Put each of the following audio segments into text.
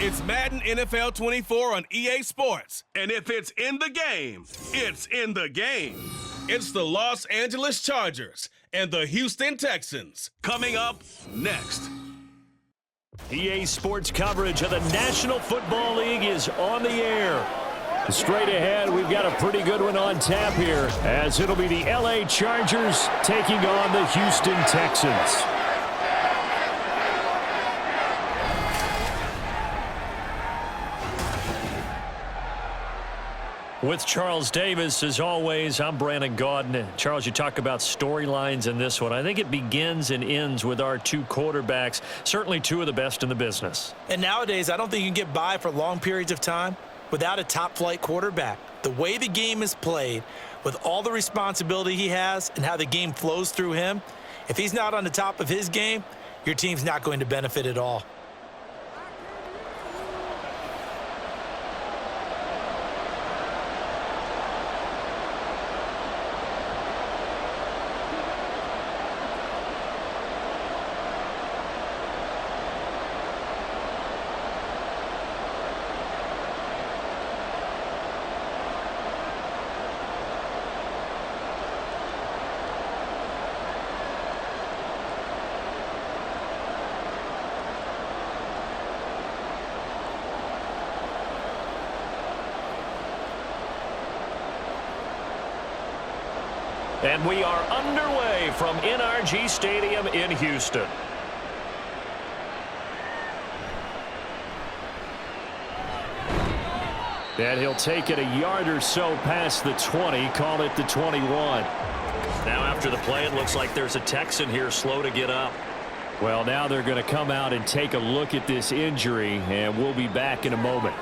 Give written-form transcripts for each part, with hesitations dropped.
It's Madden NFL 24 on EA Sports. And if it's in the game, it's in the game. It's the Los Angeles Chargers and the Houston Texans. Coming up next. EA Sports coverage of the National Football League is on the air. Straight ahead, we've got a pretty good one on tap here, as it'll be the LA Chargers taking on the Houston Texans. With Charles Davis, as always, I'm Brandon Gaudin. Charles, you talk about storylines in this one. I think it begins and ends with our two quarterbacks, certainly two of the best in the business. And nowadays, I don't think you can get by for long periods of time without a top-flight quarterback. The way the game is played, with all the responsibility he has and how the game flows through him, if he's not on the top of his game, your team's not going to benefit at all. And we are underway from NRG Stadium in Houston. And he'll take it a yard or so past the 20, call it the 21. Now after the play, it looks like there's a Texan here slow to get up. Well, now they're going to come out and take a look at this injury, and we'll be back in a moment.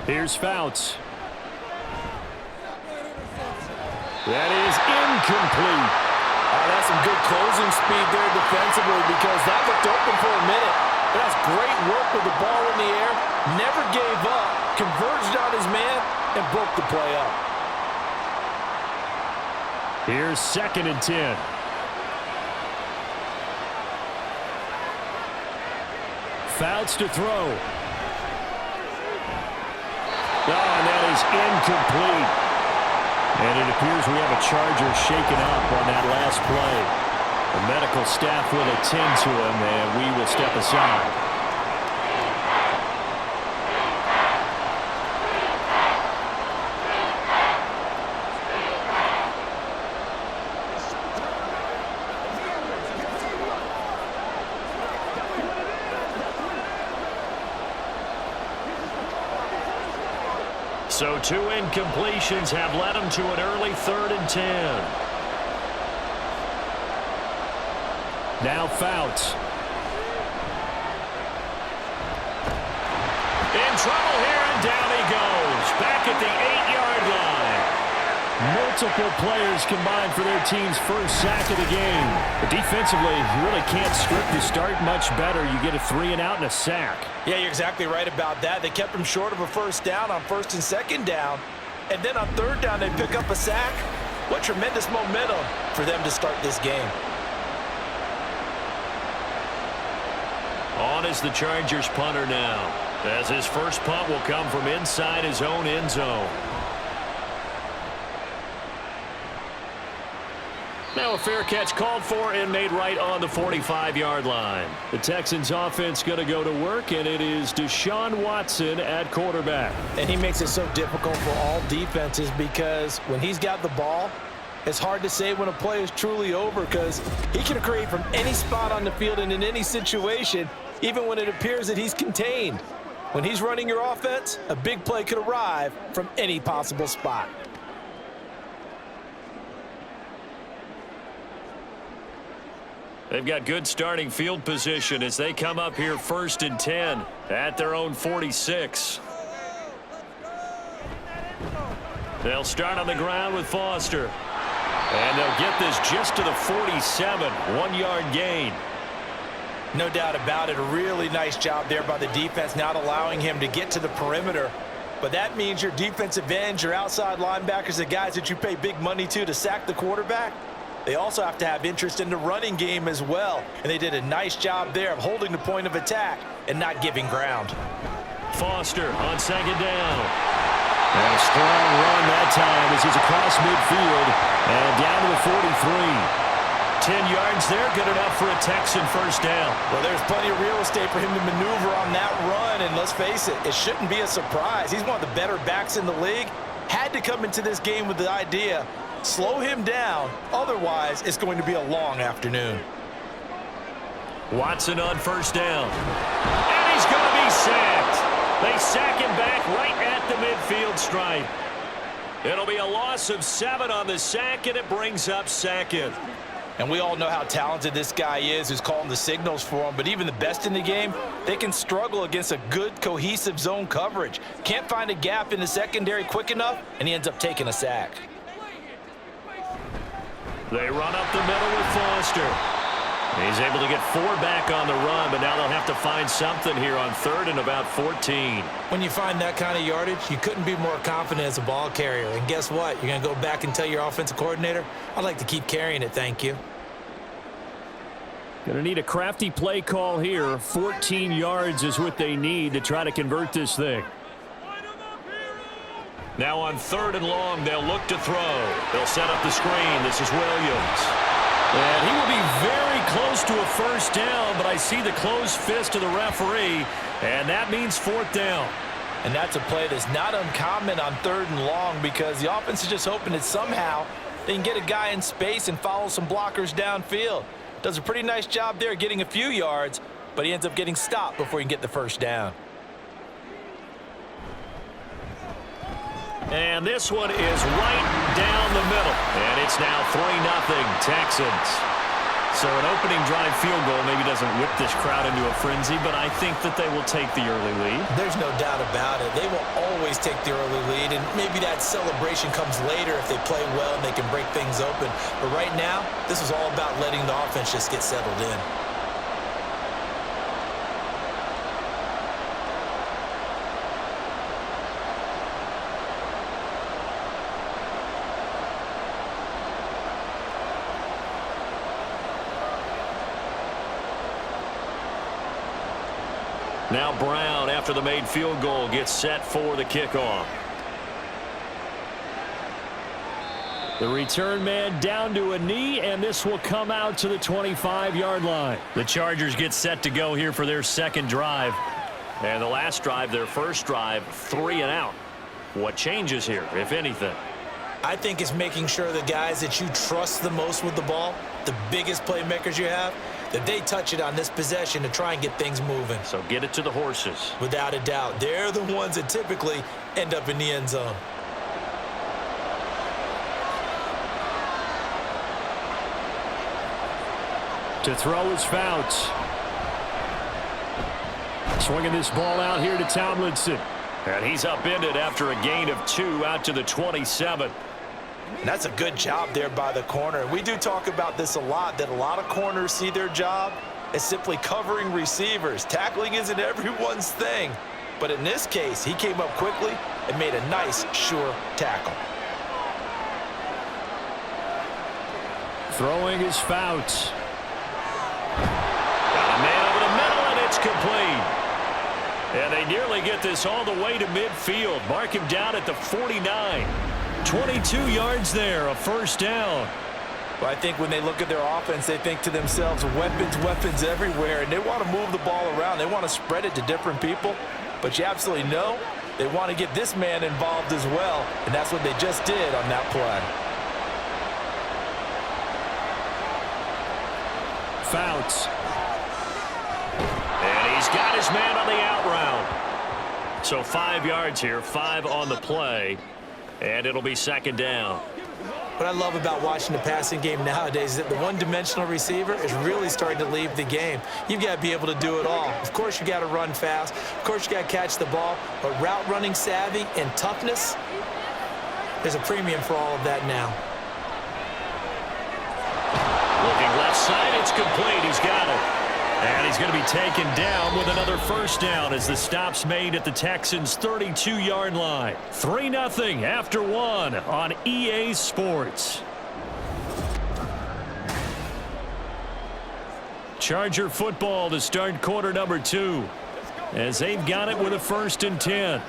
Here's Beatz. That is incomplete. That's some good closing speed there defensively, because that looked open for a minute. But that's great work with the ball in the air. Never gave up. Converged on his man and broke the play up. Here's 2nd and 10. Beatz to throw. Oh, and that is incomplete. And it appears we have a Charger shaken up on that last play. The medical staff will attend to him, and we will step aside. So 2 incompletions have led him to an early 3rd and 10. Now Beatz. In trouble here, and down he goes. Back at the 8-yard line. Multiple players combined for their team's first sack of the game. But defensively, you really can't script the start much better. You get a 3-and-out and a sack. Yeah, you're exactly right about that. They kept him short of a first down on 1st and 2nd down. And then on 3rd down, they pick up a sack. What tremendous momentum for them to start this game. On is the Chargers punter now, as his first punt will come from inside his own end zone. Now a fair catch called for and made right on the 45-yard line. The Texans offense going to go to work, and it is Deshaun Watson at quarterback. And he makes it so difficult for all defenses, because when he's got the ball, it's hard to say when a play is truly over, because he can create from any spot on the field and in any situation, even when it appears that he's contained. When he's running your offense, a big play could arrive from any possible spot. They've got good starting field position as they come up here 1st and 10 at their own 46. They'll start on the ground with Foster. And they'll get this just to the 47, 1-yard gain. No doubt about it. A really nice job there by the defense, not allowing him to get to the perimeter. But that means your defensive ends, your outside linebackers, the guys that you pay big money to sack the quarterback, they also have to have interest in the running game as well. And they did a nice job there of holding the point of attack and not giving ground. Foster on second down. And a strong run that time as he's across midfield and down to the 43. 10 yards there, good enough for a Texan first down. Well, there's plenty of real estate for him to maneuver on that run, and let's face it, it shouldn't be a surprise. He's one of the better backs in the league. Had to come into this game with the idea, slow him down, otherwise it's going to be a long afternoon. Watson on first down. And he's going to be sacked. They sack him back right at the midfield stripe. It'll be a loss of 7 on the sack, and it brings up second. And we all know how talented this guy is who's calling the signals for him. But even the best in the game, they can struggle against a good, cohesive zone coverage. Can't find a gap in the secondary quick enough, and he ends up taking a sack. They run up the middle with Foster. He's able to get 4 back on the run, but now they'll have to find something here on 3rd and about 14. When you find that kind of yardage, you couldn't be more confident as a ball carrier. And guess what? You're going to go back and tell your offensive coordinator, I'd like to keep carrying it, thank you. Going to need a crafty play call here. 14 yards is what they need to try to convert this thing. Now on 3rd and long, they'll look to throw. They'll set up the screen. This is Williams. And he will be very close to a first down, but I see the closed fist of the referee, and that means 4th down. And that's a play that's not uncommon on 3rd and long because the offense is just hoping that somehow they can get a guy in space and follow some blockers downfield. Does a pretty nice job there getting a few yards, but he ends up getting stopped before he can get the first down. And this one is right down the middle. And it's now 3-0 Texans. So an opening drive field goal maybe doesn't whip this crowd into a frenzy, but I think that they will take the early lead. There's no doubt about it. They will always take the early lead, and maybe that celebration comes later if they play well and they can break things open. But right now, this is all about letting the offense just get settled in. Now Brown, after the made field goal, gets set for the kickoff. The return man down to a knee, and this will come out to the 25-yard line. The Chargers get set to go here for their second drive. And the last drive, their first drive, 3 and out. What changes here, if anything? I think it's making sure the guys that you trust the most with the ball, the biggest playmakers you have, that they touch it on this possession to try and get things moving. So get it to the horses. Without a doubt. They're the ones that typically end up in the end zone. To throw is Fouts. Swinging this ball out here to Tomlinson. And he's upended after a gain of 2 out to the 27. And that's a good job there by the corner. We do talk about this a lot, that a lot of corners see their job as simply covering receivers. Tackling isn't everyone's thing. But in this case, he came up quickly and made a nice, sure tackle. Throwing is Fouts. Got a man over the middle, and it's complete. And they nearly get this all the way to midfield. Mark him down at the 49. 22 yards there, a first down. Well, I think when they look at their offense, they think to themselves, weapons, weapons everywhere, and they want to move the ball around. They want to spread it to different people, but you absolutely know they want to get this man involved as well, and that's what they just did on that play. Fouts. And he's got his man on the out route. So 5 yards here, 5 on the play, and it'll be second down. What I love about watching the passing game nowadays is that the one-dimensional receiver is really starting to leave the game. You've got to be able to do it all. Of course, you got to run fast. Of course, you got to catch the ball. But route running savvy and toughness, there's a premium for all of that now. It's complete. He's got it. And he's going to be taken down with another first down as the stop's made at the Texans' 32-yard line. 3-0 after one on EA Sports. Charger football to start quarter number 2 as they've got it with a 1st and 10.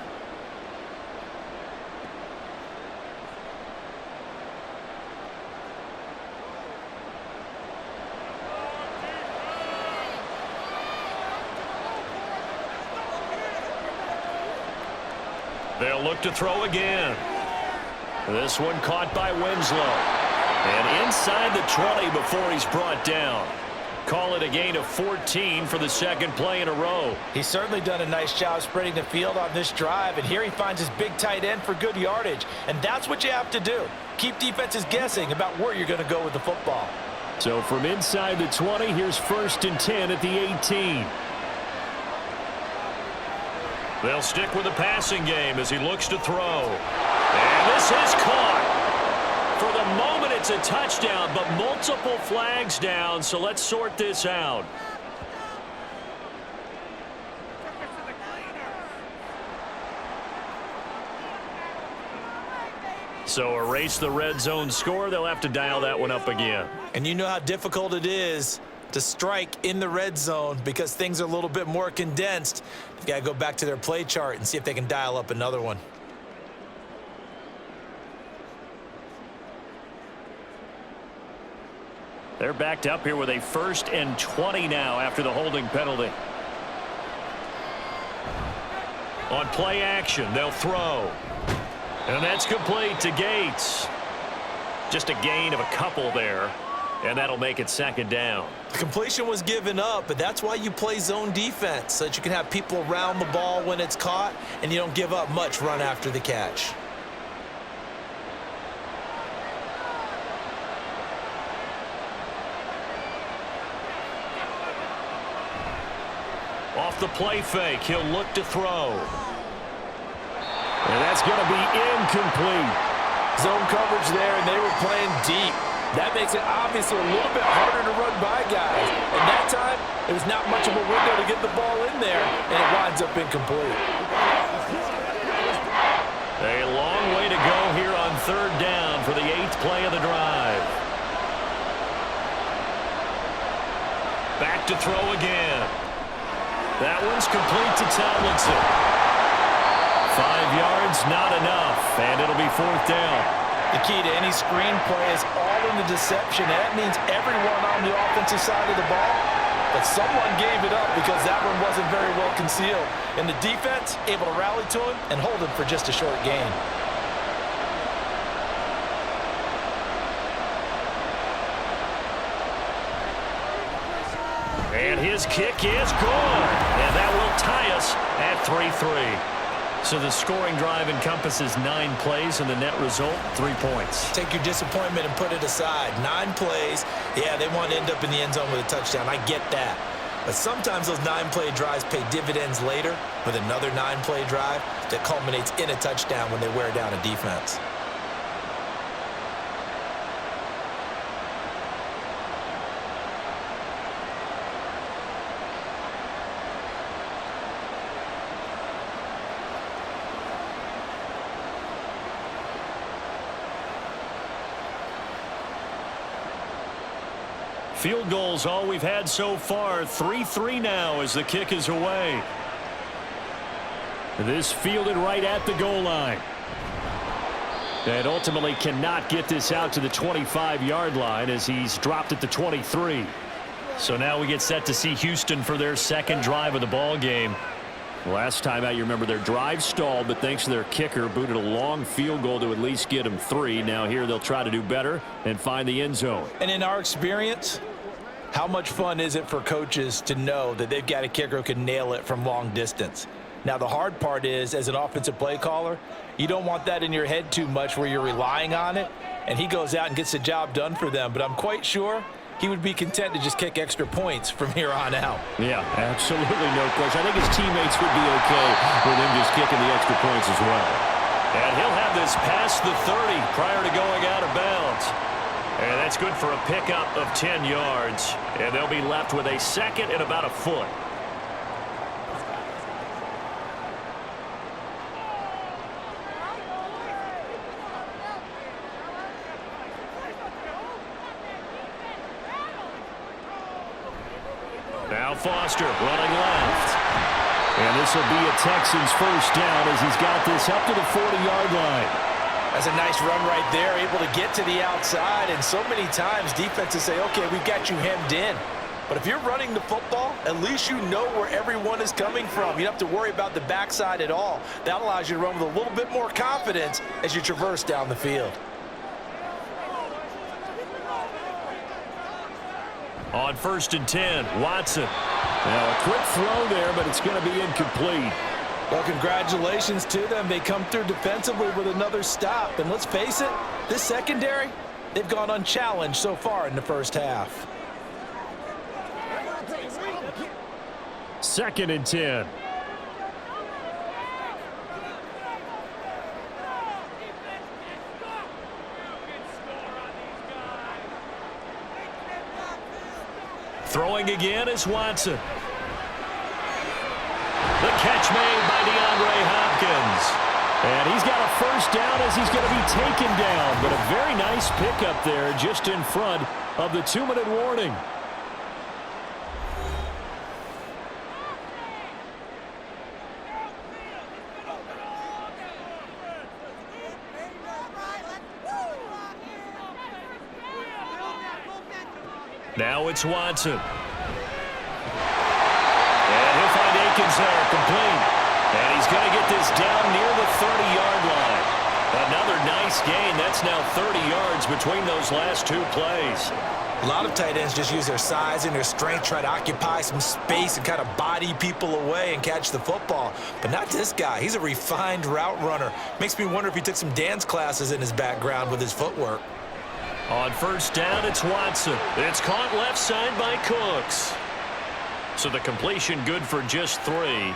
They'll look to throw again. This one caught by Winslow. And inside the 20 before he's brought down. Call it a gain of 14 for the second play in a row. He's certainly done a nice job spreading the field on this drive, and here he finds his big tight end for good yardage. And that's what you have to do. Keep defenses guessing about where you're going to go with the football. So from inside the 20, here's 1st and 10 at the 18. They'll stick with the passing game as he looks to throw. And this is caught. For the moment, it's a touchdown, but multiple flags down, so let's sort this out. So erase the red zone score. They'll have to dial that one up again. And you know how difficult it is to strike in the red zone because things are a little bit more condensed. They've got to go back to their play chart and see if they can dial up another one. They're backed up here with a 1st and 20 now after the holding penalty. On play action, they'll throw. And that's complete to Gates. Just a gain of a couple there. And that'll make it 2nd down. The completion was given up, but that's why you play zone defense, so that you can have people around the ball when it's caught, and you don't give up much run after the catch. Off the play fake, he'll look to throw. And that's going to be incomplete. Zone coverage there, and they were playing deep. That makes it obviously a little bit harder to run by guys. And that time, it was not much of a window to get the ball in there, and it winds up incomplete. A long way to go here on 3rd down for the 8th play of the drive. Back to throw again. That one's complete to Tomlinson. 5 yards, not enough, and it'll be 4th down. The key to any screen play is all in the deception. And that means everyone on the offensive side of the ball. But someone gave it up because that one wasn't very well concealed. And the defense able to rally to him and hold him for just a short gain. And his kick is good. And that will tie us at 3-3. So the scoring drive encompasses 9 plays, and the net result, 3 points. Take your disappointment and put it aside. 9 plays. Yeah, they want to end up in the end zone with a touchdown. I get that. But sometimes those 9-play drives pay dividends later with another 9-play drive that culminates in a touchdown when they wear down a defense. Field goals all we've had so far. 3-3 now as the kick is away. This fielded right at the goal line. And ultimately cannot get this out to the 25-yard line as he's dropped at the 23. So now we get set to see Houston for their 2nd drive of the ball game. Last time out, you remember their drive stalled, but thanks to their kicker, booted a long field goal to at least get them 3. Now here they'll try to do better and find the end zone. And in our experience, how much fun is it for coaches to know that they've got a kicker who can nail it from long distance? Now, the hard part is, as an offensive play caller, you don't want that in your head too much where you're relying on it, and he goes out and gets the job done for them. But I'm quite sure he would be content to just kick extra points from here on out. Yeah, absolutely no question. I think his teammates would be okay with him just kicking the extra points as well. And he'll have this past the 30 prior to going out of bounds. And that's good for a pickup of 10 yards. And they'll be left with a second and about a foot. Now Foster running left. And this will be a Texans first down as he's got this up to the 40-yard line. That's a nice run right there, able to get to the outside. And so many times defenses say, okay, we've got you hemmed in. But if you're running the football, at least you know where everyone is coming from. You don't have to worry about the backside at all. That allows you to run with a little bit more confidence as you traverse down the field. On 1st and 10, Watson. Now a quick throw there, but it's going to be incomplete. Well, congratulations to them. They come through defensively with another stop. And let's face it, this secondary, they've gone unchallenged so far in the first half. 2nd and 10. Throwing again is Watson. The catch made by DeAndre Hopkins. And he's got a first down as he's going to be taken down. But a very nice pickup there just in front of the 2-minute warning. Now it's Watson. And he'll find Akins there, complete. And he's going to get this down near the 30-yard line. Another nice gain. That's now 30 yards between those last two plays. A lot of tight ends just use their size and their strength, try to occupy some space and kind of body people away and catch the football. But not this guy. He's a refined route runner. Makes me wonder if he took some dance classes in his background with his footwork. On first down, it's Watson. It's caught left side by Cooks. So the completion good for just 3.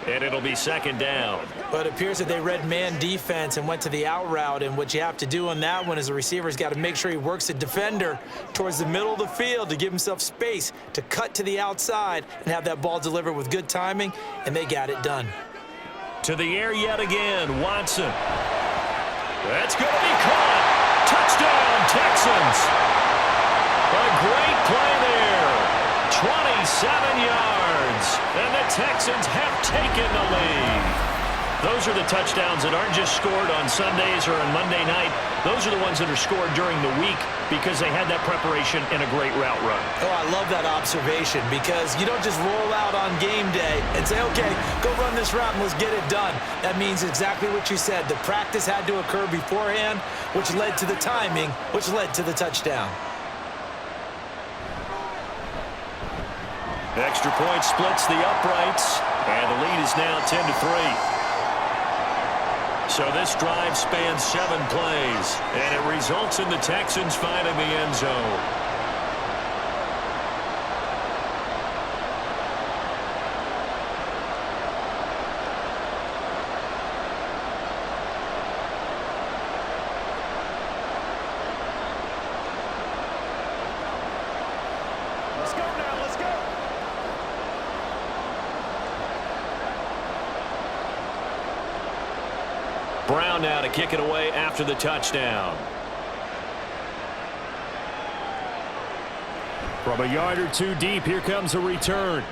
And it'll be 2nd down. But it appears that they read man defense and went to the out route. And what you have to do on that one is the receiver's got to make sure he works the defender towards the middle of the field to give himself space to cut to the outside and have that ball delivered with good timing. And they got it done. To the air yet again, Watson. That's going to be caught. Touchdown, Texans. A great play there. 27 yards. And the Texans have taken the lead. Those are the touchdowns that aren't just scored on Sundays or on Monday night. Those are the ones that are scored during the week because they had that preparation and a great route run. Oh, I love that observation because you don't just roll out on game day and say, okay, go run this route and let's get it done. That means exactly what you said. The practice had to occur beforehand, which led to the timing, which led to the touchdown. Extra point splits the uprights, and the lead is now 10-3. So this drive spans 7 plays, and it results in the Texans finding the end zone. Let's go now, let's go. Brown now to kick it away after the touchdown. From a yard or two deep, here comes a return.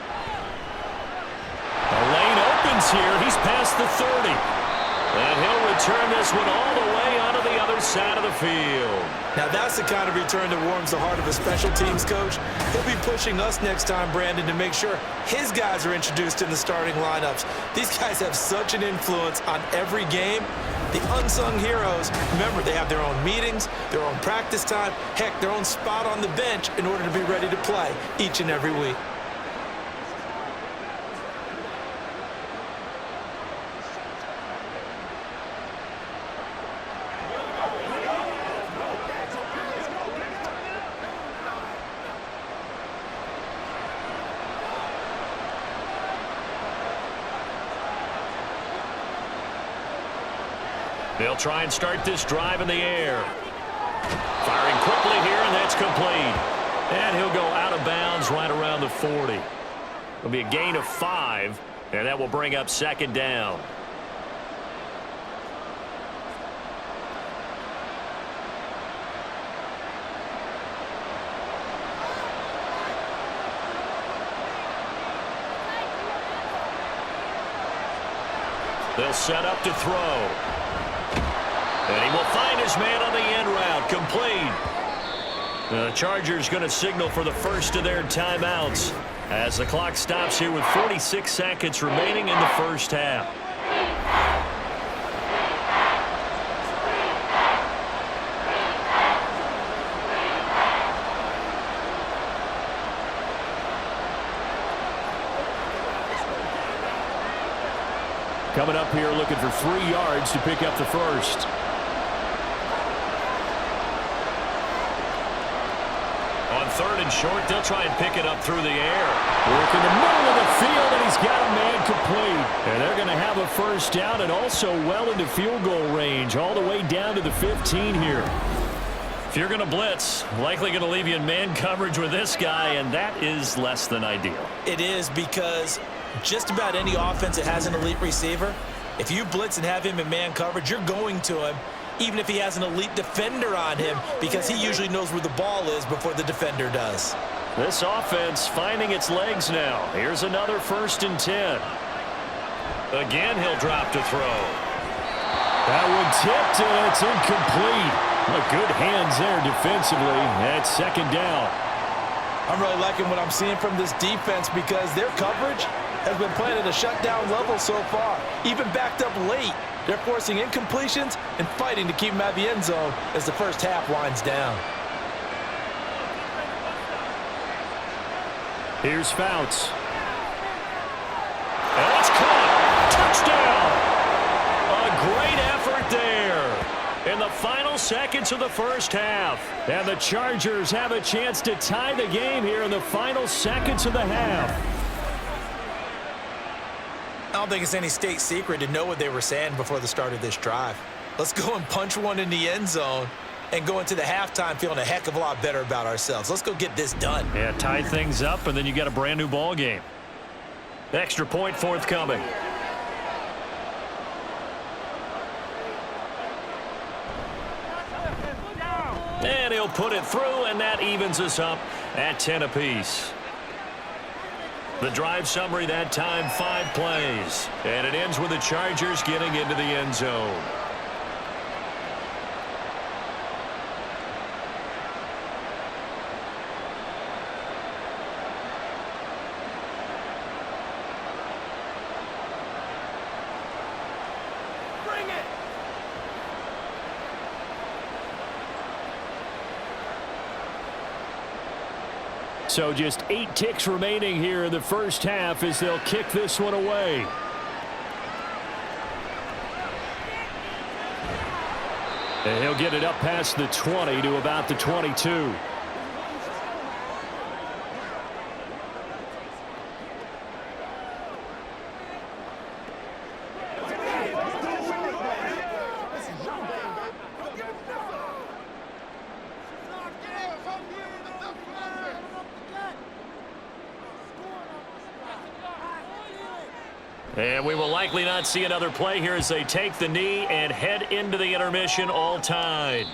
The lane opens here. He's past the 30. And he'll return this one all the way onto the other side of the field. Now that's the kind of return that warms the heart of a special teams coach. He'll be pushing us next time, Brandon, to make sure his guys are introduced in the starting lineups. These guys have such an influence on every game. The unsung heroes, remember, they have their own meetings, their own practice time, heck, their own spot on the bench in order to be ready to play each and every week. They'll try and start this drive in the air. Firing quickly complete. And he'll go out of bounds right around the 40. It'll be a gain of 5, and that will bring up second down. They'll set up to throw. And he will find his man on the end route. Complete. The Chargers going to signal for the first of their timeouts as the clock stops here with 46 seconds remaining in the first half. Coming up here looking for 3 yards to pick up the first. On 3rd and short, they'll try and pick it up through the air. Work in the middle of the field, and he's got a man complete. And they're going to have a first down and also well into field goal range, all the way down to the 15 here. If you're going to blitz, likely going to leave you in man coverage with this guy, and that is less than ideal. It is, because just about any offense that has an elite receiver, if you blitz and have him in man coverage, you're going to him, even if he has an elite defender on him, because he usually knows where the ball is before the defender does. This offense finding its legs now. Here's another 1st and 10. Again, he'll drop to throw. That one tipped, and it's incomplete. Good hands there defensively at second down. I'm really liking what I'm seeing from this defense, because their coverage has been playing at a shutdown level so far. Even backed up late, they're forcing incompletions and fighting to keep them out of the end zone as the first half winds down. Here's Beatz. And it's caught. Touchdown. A great effort there in the final seconds of the first half. And the Chargers have a chance to tie the game here in the final seconds of the half. I don't think it's any state secret to know what they were saying before the start of this drive. Let's go and punch one in the end zone and go into the halftime feeling a heck of a lot better about ourselves. Let's go get this done. Yeah, tie things up, and then you got a brand new ball game. Extra point forthcoming. And he'll put it through, and that evens us up at 10 apiece. The drive summary that time, 5 plays. And it ends with the Chargers getting into the end zone. So just 8 ticks remaining here in the first half as they'll kick this one away. And he'll get it up past the 20 to about the 22. And we will likely not see another play here as they take the knee and head into the intermission all tied.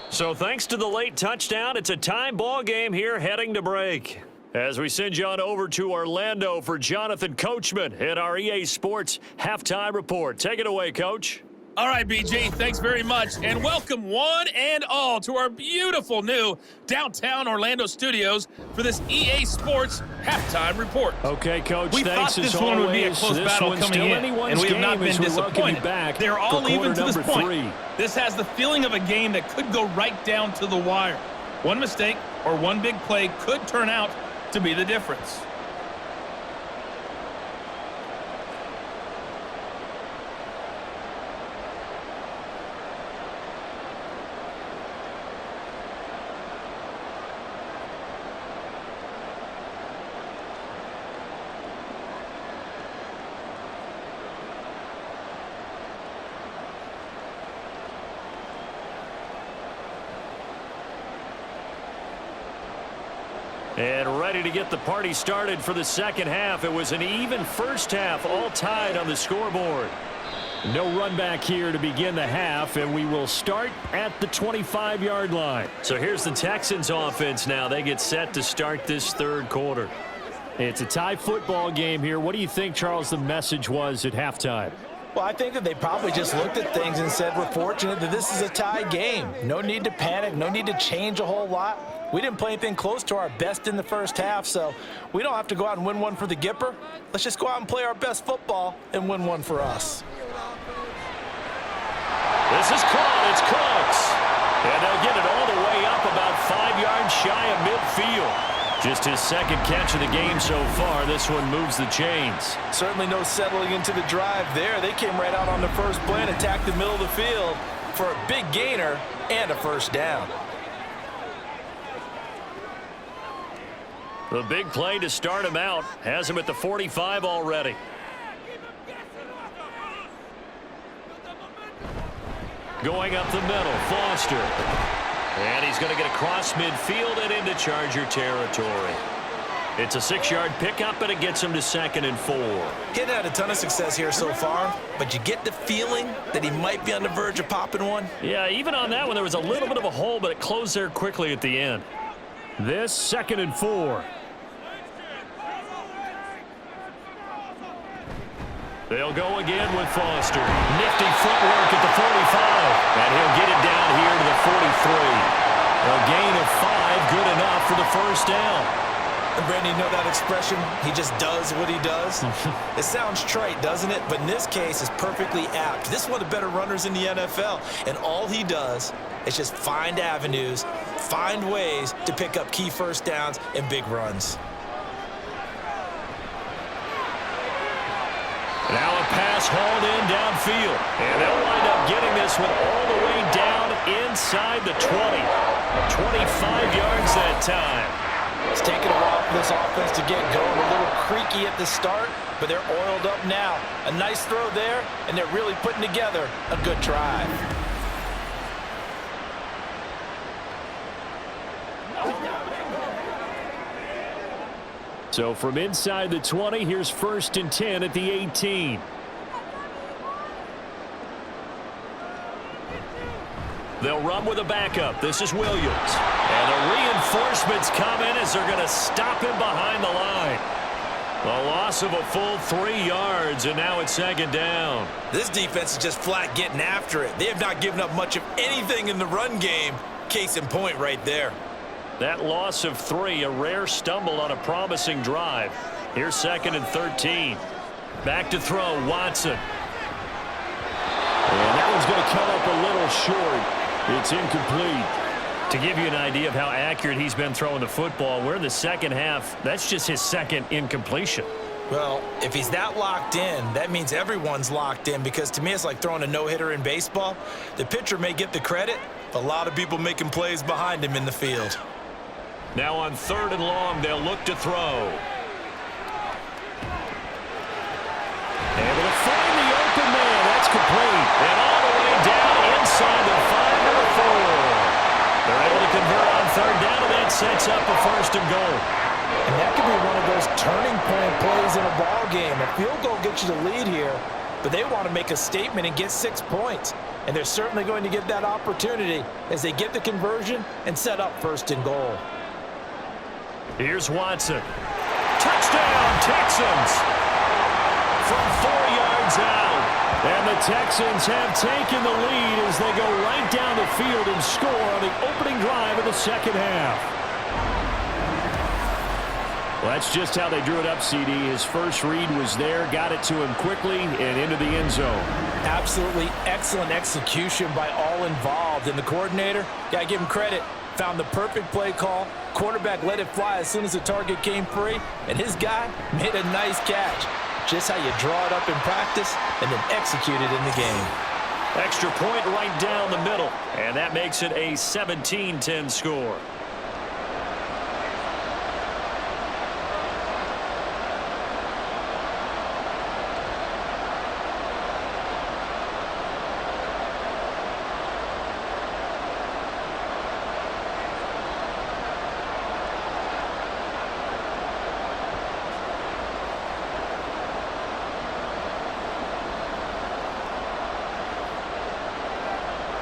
So thanks to the late touchdown, it's a tie ball game here heading to break. As we send you on over to Orlando for Jonathan Coachman in our EA Sports Halftime Report. Take it away, Coach. All right, BG, thanks very much, and welcome one and all to our beautiful new downtown Orlando studios for this EA Sports Halftime Report. Okay, Coach, we thanks thought this as one always. would be a close battle coming in, and we have not been disappointed. They're all even to this point. 3. This has the feeling of a game that could go right down to the wire. One mistake or one big play could turn out to be the difference. And ready to get the party started for the second half. It was an even first half, all tied on the scoreboard. No run back here to begin the half, and we will start at the 25-yard line. So here's the Texans offense now. They get set to start this third quarter. It's a tie football game here. What do you think, Charles, the message was at halftime? Well, I think that they probably just looked at things and said, we're fortunate that this is a tie game. No need to panic, no need to change a whole lot. We didn't play anything close to our best in the first half, so we don't have to go out and win one for the Gipper. Let's just go out and play our best football and win one for us. This is caught. It's Cooks. And they'll get it all the way up about 5 yards shy of midfield. Just his second catch of the game so far. This one moves the chains. Certainly no settling into the drive there. They came right out on the first play and attacked the middle of the field for a big gainer and a first down. The big play to start him out has him at the 45 already. Going up the middle, Foster. And he's going to get across midfield and into Charger territory. It's a 6-yard pickup, and it gets him to 2nd and 4. He's had a ton of success here so far, but you get the feeling that he might be on the verge of popping one. Yeah, even on that one, there was a little bit of a hole, but it closed there quickly at the end. This 2nd and 4. They'll go again with Foster. Nifty footwork at the 45. And he'll get it down here to the 43. A gain of 5, good enough for the first down. And Brandon, you know that expression? He just does what he does. It sounds trite, doesn't it? But in this case, it's perfectly apt. This is one of the better runners in the NFL. And all he does is just find avenues, find ways to pick up key first downs and big runs. Now a pass hauled in downfield. And they'll wind up getting this one all the way down inside the 20. 25 yards that time. It's taken a while for this offense to get going. A little creaky at the start, but they're oiled up now. A nice throw there, and they're really putting together a good drive. So from inside the 20, here's 1st and 10 at the 18. They'll run with a backup. This is Williams. And the reinforcements come in as they're going to stop him behind the line. A loss of a full 3 yards, and now it's 2nd down. This defense is just flat getting after it. They have not given up much of anything in the run game. Case in point right there. That loss of 3, a rare stumble on a promising drive. Here's 2nd and 13. Back to throw, Watson. And that one's going to come up a little short. It's incomplete. To give you an idea of how accurate he's been throwing the football, we're in the second half. That's just his 2nd incompletion. Well, if he's that locked in, that means everyone's locked in, because to me it's like throwing a no-hitter in baseball. The pitcher may get the credit, but a lot of people making plays behind him in the field. Now on 3rd and long, they'll look to throw. Able to find the open man. That's complete. And all the way down inside the 5 to the 4. They're able to convert on 3rd down, and that sets up a 1st and goal. And that could be one of those turning point plays in a ball game. A field goal gets you the lead here, but they want to make a statement and get 6 points. And they're certainly going to get that opportunity as they get the conversion and set up 1st and goal. Here's Watson. Touchdown, Texans! From 4 yards out. And the Texans have taken the lead as they go right down the field and score on the opening drive of the second half. Well, that's just how they drew it up, CD. His first read was there, got it to him quickly, and into the end zone. Absolutely excellent execution by all involved. And the coordinator, got to give him credit, found the perfect play call. Quarterback let it fly as soon as the target came free, and his guy made a nice catch. Just how you draw it up in practice and then execute it in the game. Extra point right down the middle, and that makes it a 17-10 score.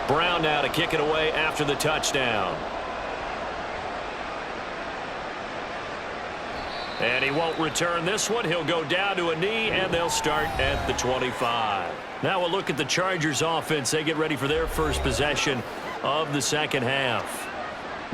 Brown now to kick it away after the touchdown. And he won't return this one. He'll go down to a knee, and they'll start at the 25. Now we'll look at the Chargers offense. They get ready for their first possession of the second half.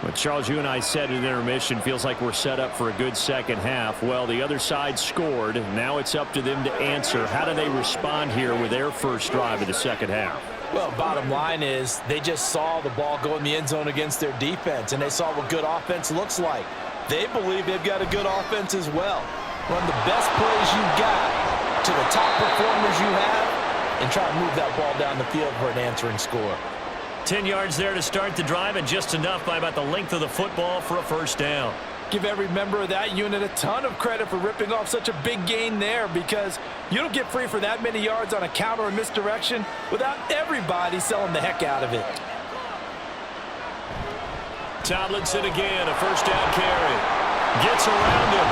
Well, Charles, you and I said at intermission, feels like we're set up for a good second half. Well, the other side scored. Now it's up to them to answer. How do they respond here with their first drive of the second half? Well, bottom line is they just saw the ball go in the end zone against their defense, and they saw what good offense looks like. They believe they've got a good offense as well. Run the best plays you've got to the top performers you have and try to move that ball down the field for an answering score. 10 yards there to start the drive, and just enough by about the length of the football for a first down. Give every member of that unit a ton of credit for ripping off such a big gain there, because you don't get free for that many yards on a counter or misdirection without everybody selling the heck out of it. Tomlinson again, a first down carry. Gets around him.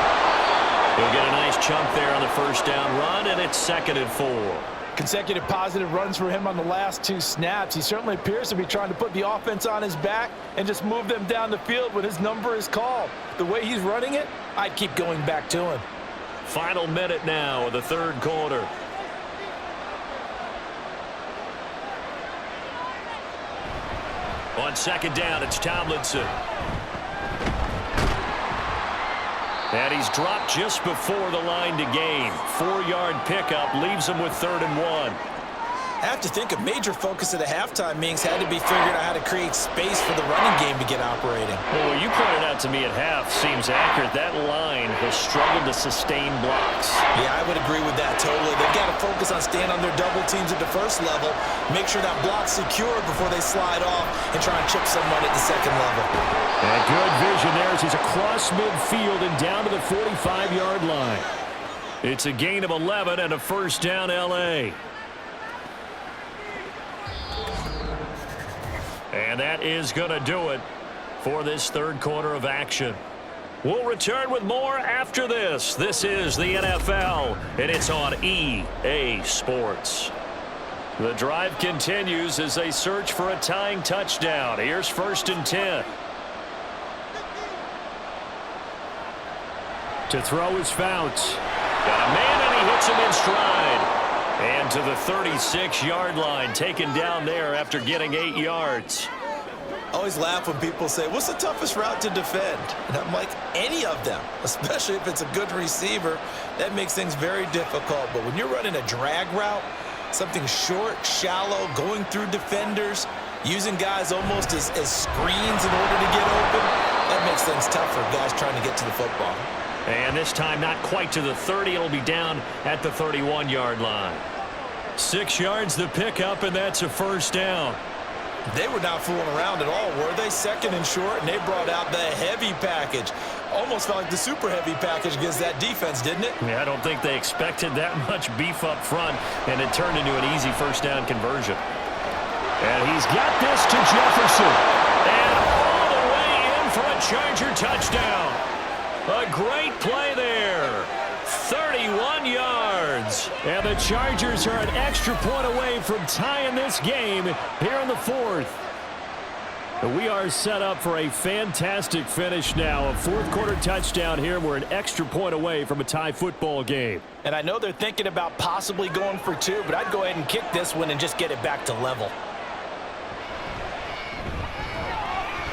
He'll get a nice chunk there on the first down run, and it's 2nd and 4. Consecutive positive runs for him on the last 2 snaps. He certainly appears to be trying to put the offense on his back and just move them down the field when his number is called. The way he's running it, I'd keep going back to him. Final minute now of the third quarter. On second down, it's Tomlinson. And he's dropped just before the line to gain. 4-yard pickup leaves him with 3rd and 1. I have to think a major focus at a halftime meetings had to be figuring out how to create space for the running game to get operating. Well, you pointed out to me at half seems accurate. That line has struggled to sustain blocks. Yeah, I would agree with that totally. They've got to focus on staying on their double teams at the first level, make sure that block's secure before they slide off and try and chip someone at the second level. And good vision there as he's across midfield and down to the 45-yard line. It's a gain of 11 and a first down L.A. And that is going to do it for this third quarter of action. We'll return with more after this. This is the NFL, and it's on EA Sports. The drive continues as they search for a tying touchdown. Here's 1st and 10. To throw is Fouts. Got a man, and he hits him in stride. And to the 36-yard line, taken down there after getting 8 yards. I always laugh when people say, what's the toughest route to defend? And I'm like, any of them, especially if it's a good receiver. That makes things very difficult. But when you're running a drag route, something short, shallow, going through defenders, using guys almost as screens in order to get open, that makes things tough for guys trying to get to the football. And this time not quite to the 30. It'll be down at the 31-yard line. 6 yards the pickup, and that's a first down. They were not fooling around at all, were they? 2nd and short, and they brought out the heavy package. Almost felt like the super heavy package against that defense, didn't it? Yeah, I don't think they expected that much beef up front, and it turned into an easy first down conversion. And he's got this to Jefferson. And all the way in for a Charger touchdown. A great play there. 31 yards. And the Chargers are an extra point away from tying this game here in the 4th. We are set up for a fantastic finish now. A 4th quarter touchdown here. We're an extra point away from a tie football game. And I know they're thinking about possibly going for 2, but I'd go ahead and kick this one and just get it back to level.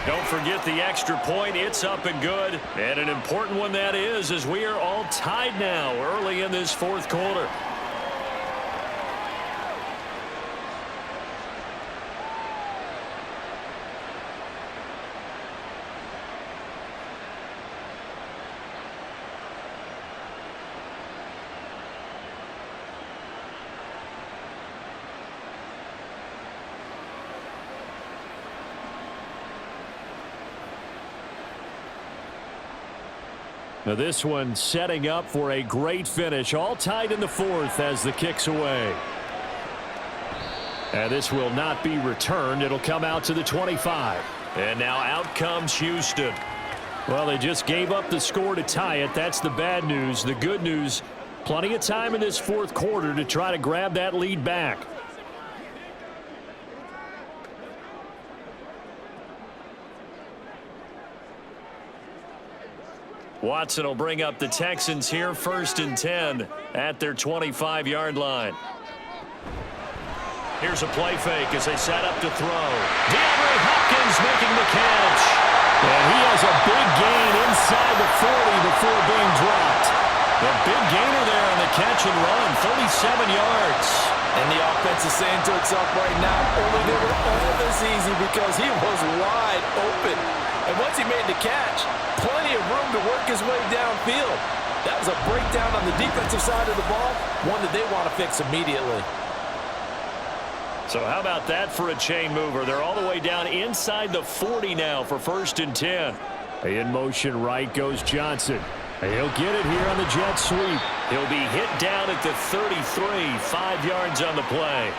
Don't forget the extra point. It's up and good. And an important one that is, as we are all tied now early in this 4th quarter. Now this one setting up for a great finish. All tied in the 4th as the kick's away. And this will not be returned. It'll come out to the 25. And now out comes Houston. Well, they just gave up the score to tie it. That's the bad news. The good news, plenty of time in this 4th quarter to try to grab that lead back. Watson will bring up the Texans here 1st and 10 at their 25-yard line. Here's a play fake as they set up to throw. DeAndre Hopkins making the catch. And he has a big gain inside the 40 before being dropped. A big gainer there on the catch and run, 37 yards. And the offense is saying to itself right now, only they were all this easy because he was wide open. And once he made the catch, plenty of room to work his way downfield. That was a breakdown on the defensive side of the ball, one that they want to fix immediately. So how about that for a chain mover? They're all the way down inside the 40 now for 1st and 10. In motion right goes Johnson. He'll get it here on the jet sweep. He'll be hit down at the 33, 5 yards on the play.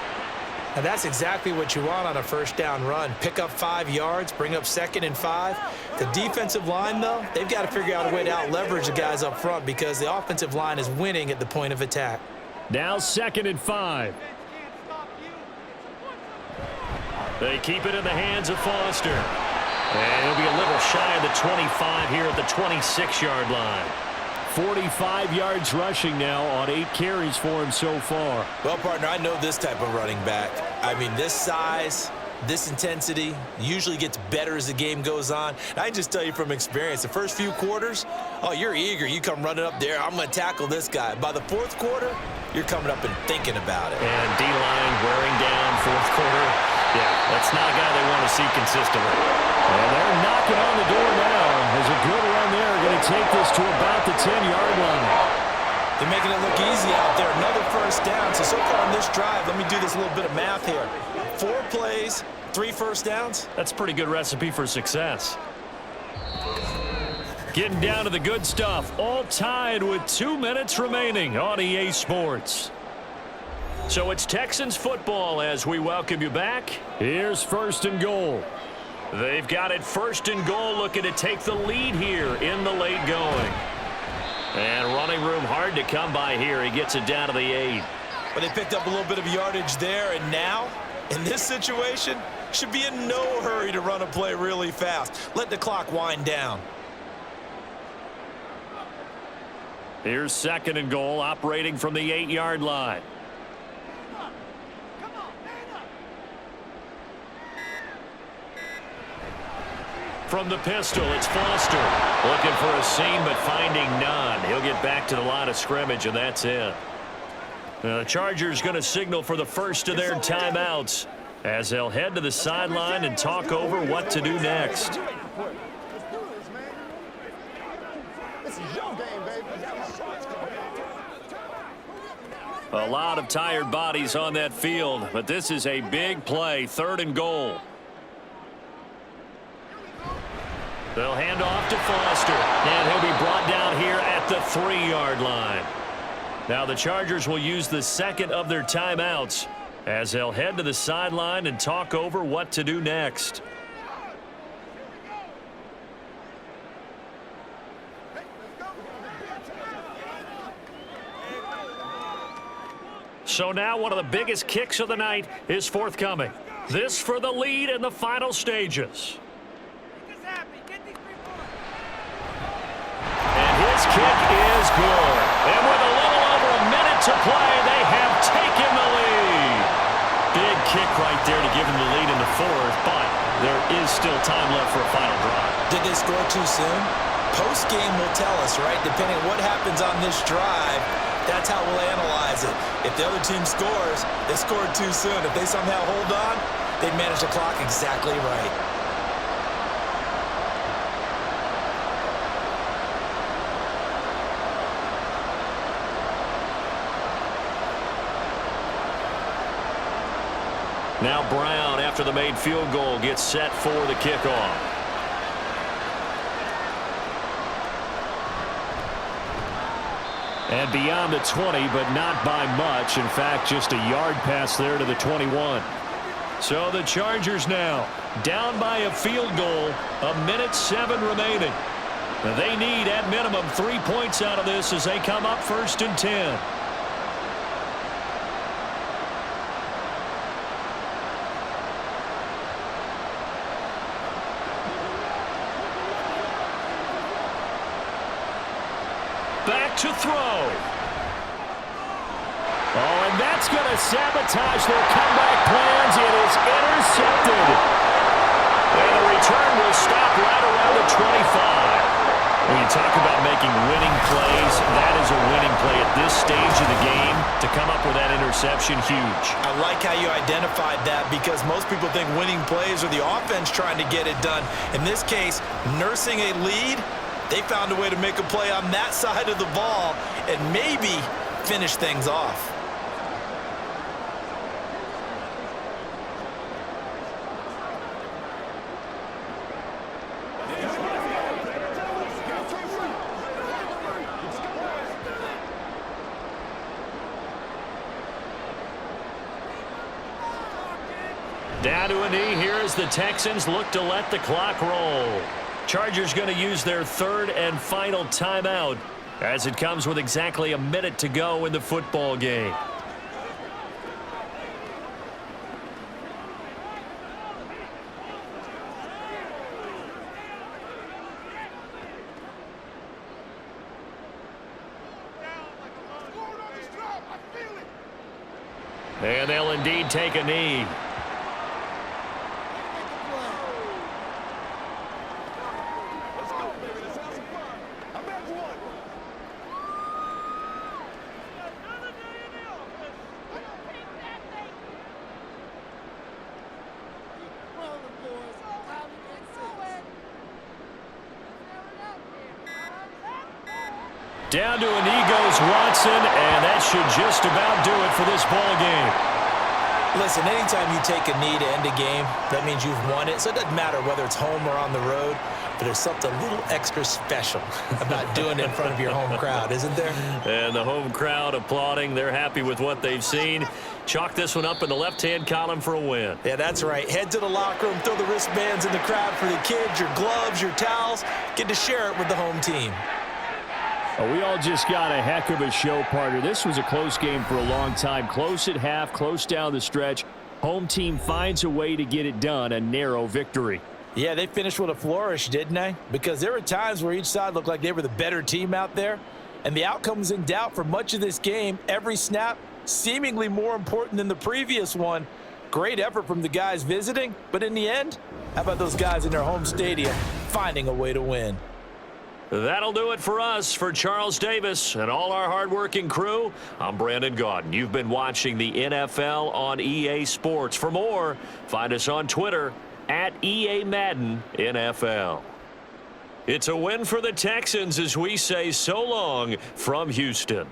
And that's exactly what you want on a first down run. Pick up 5 yards, bring up 2nd and 5. The defensive line, though, they've got to figure out a way to out-leverage the guys up front because the offensive line is winning at the point of attack. Now 2nd and 5. They keep it in the hands of Foster. And he'll be a little shy of the 25 here at the 26-yard line. 45 yards rushing now on 8 carries for him so far. Well, partner, I know this type of running back. I mean, this size, this intensity usually gets better as the game goes on. And I can just tell you from experience, the first few quarters, oh, you're eager. You come running up there, I'm going to tackle this guy. By the 4th quarter, you're coming up and thinking about it. And D-line wearing down 4th quarter. Yeah, that's not a guy they want to see consistently. And they're knocking on the door now. There's a good run there. Going to take this to about the 10-yard line. They're making it look easy out there. Another first down. So far on this drive, let me do this little bit of math here. 4 plays, 3 first downs. That's a pretty good recipe for success. Getting down to the good stuff. All tied with 2 minutes remaining on EA Sports. So it's Texans football as we welcome you back. Here's 1st and goal. They've got it 1st and goal, looking to take the lead here in the late going. And running room hard to come by here. He gets it down to the 8. But they picked up a little bit of yardage there, and now, in this situation, should be in no hurry to run a play really fast. Let the clock wind down. Here's 2nd and goal, operating from the 8-yard line. From the pistol, it's Foster. Looking for a seam, but finding none. He'll get back to the line of scrimmage, and that's it. The Chargers going to signal for the first of their timeouts as they'll head to the sideline and talk over what to do next. A lot of tired bodies on that field, but this is a big play, 3rd and goal. They'll hand off to Foster, and he'll be brought down here at the 3-yard line. Now the Chargers will use the 2nd of their timeouts as they'll head to the sideline and talk over what to do next. So now one of the biggest kicks of the night is forthcoming. This for the lead in the final stages. His kick is good. And with a little over a minute to play, they have taken the lead. Big kick right there to give them the lead in the 4th, but there is still time left for a final drive. Did they score too soon? Post-game will tell us, right? Depending on what happens on this drive, that's how we'll analyze it. If the other team scores, they scored too soon. If they somehow hold on, they manage the clock exactly right. Now Brown, after the made field goal, gets set for the kickoff. And beyond the 20, but not by much. In fact, just a yard pass there to the 21. So the Chargers now down by a field goal, 1:07 remaining. They need at minimum 3 points out of this as they come up 1st and 10. back to throw. Oh, and that's going to sabotage their comeback plans. It is intercepted. And the return will stop right around the 25. When you talk about making winning plays, that is a winning play at this stage of the game. To come up with that interception, huge. I like how you identified that because most people think winning plays are the offense trying to get it done. In this case, nursing a lead, they found a way to make a play on that side of the ball and maybe finish things off. Down to a knee here as the Texans look to let the clock roll. Chargers going to use their third and final timeout as it comes with exactly a minute to go in the football game. And they'll indeed take a knee. Down to a knee goes Watson, and that should just about do it for this ball game. Listen, anytime you take a knee to end a game, that means you've won it. So it doesn't matter whether it's home or on the road, but there's something a little extra special about doing it in front of your home crowd, isn't there? And the home crowd applauding. They're happy with what they've seen. Chalk this one up in the left-hand column for a win. Yeah, that's right. Head to the locker room, throw the wristbands in the crowd for the kids, your gloves, your towels. Get to share it with the home team. We all just got a heck of a show, partner. This was a close game for a long time. Close at half, close down the stretch. Home team finds a way to get it done, a narrow victory. Yeah, they finished with a flourish, didn't they? Because there were times where each side looked like they were the better team out there. And the outcome was in doubt for much of this game. Every snap seemingly more important than the previous one. Great effort from the guys visiting. But in the end, how about those guys in their home stadium finding a way to win? That'll do it for us. For Charles Davis and all our hardworking crew, I'm Brandon Gaudin. You've been watching the NFL on EA Sports. For more, find us on Twitter at EA Madden NFL. It's a win for the Texans as we say so long from Houston.